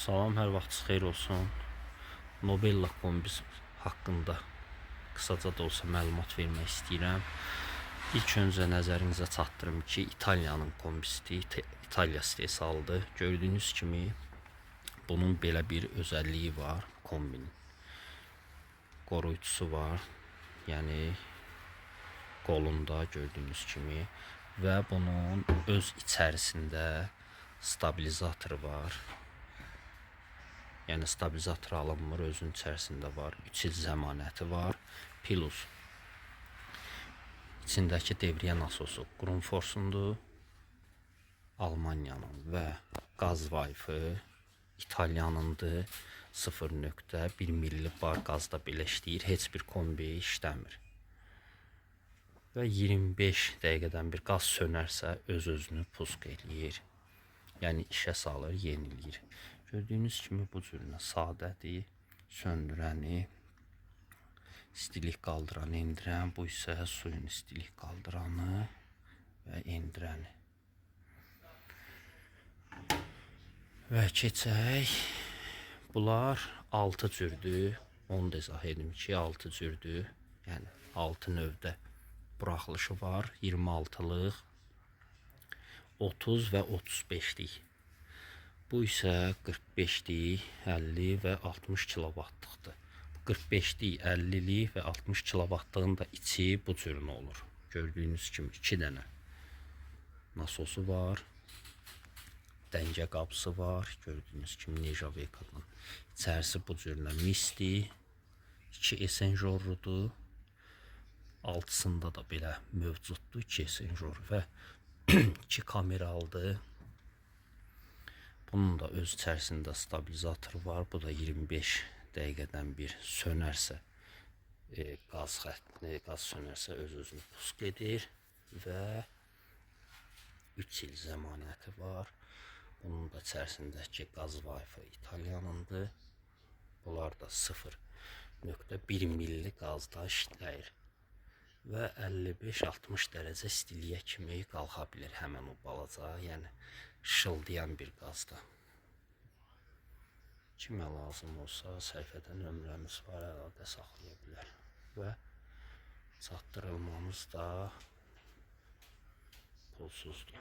Salam, hər vaxtınız xeyir olsun. Nobella kombis haqqında qısaca da olsa məlumat vermək istəyirəm. İlk öncə nəzərinizə çatdırım ki, İtaliyanın kombisidir, İtaliya istehsalıdır. Gördüyünüz kimi bunun belə bir özəlliyi var, kombinin. Qoruyucusu var, yəni qolunda gördüyünüz kimi və bunun öz içərisində stabilizatoru var. Yəni stabilizator alınmır, özünün içərisində var. 3 il zəmanəti var. Plus içindəki devriyə nasosu Grundforsundur, Almaniyanın və qaz vayfı İtalyanındır. 0.1 milli bar qazda belə işləyir. Heç bir kombi işləmir. Və 25 dəqiqədən bir qaz sönərsə öz-özünü pusk eləyir. Yəni işə salır, yeniləyir. Gördüyünüz kimi bu cürünə sadədir. Söndürəni, istilik qaldıranı, endirən. Bu isə suyun istilik qaldıranı və endirəni. Və keçək. Bunlar 6 cürdür. Onu da izah edim ki, 6 cürdür. Yəni 6 növdə buraxılışı var. 26-lıq, 30 və 35-lik. Bu isə 45-lik, 50 və 60 kilovatlıqdır. 45-lik, 50-lik və 60 kilovatlığın da içi bu cürünə olur. Gördüyünüz kimi 2 dənə nasosu var. Dəngə qapısı var. Gördüyünüz kimi Nejaveka'nın içərisi bu cürünə misdir. 2 esenjorludur. Altısında da belə mövcuddur 2 esenjor və 2 kameralıdır. Bunun da öz içərisində stabilizatoru var. Bu da 25 dəqiqədən bir sönərsə, qaz sönərsə öz-özünü pusk edir və 3 il zəmanəti var. Bunun da içərisindəki qaz vayfı İtalyanındır. Bunlar da 0.1 milli qazda işləyir və 55-60 dərəcə istiliyə kimi qalxa bilir həmən o balaca, yəni şıldayan bir qazda. Kimə lazım olsa səhifədə nömrəmiz var, əlaqə saxlaya bilər və çatdırılmamız da pulsuzdur.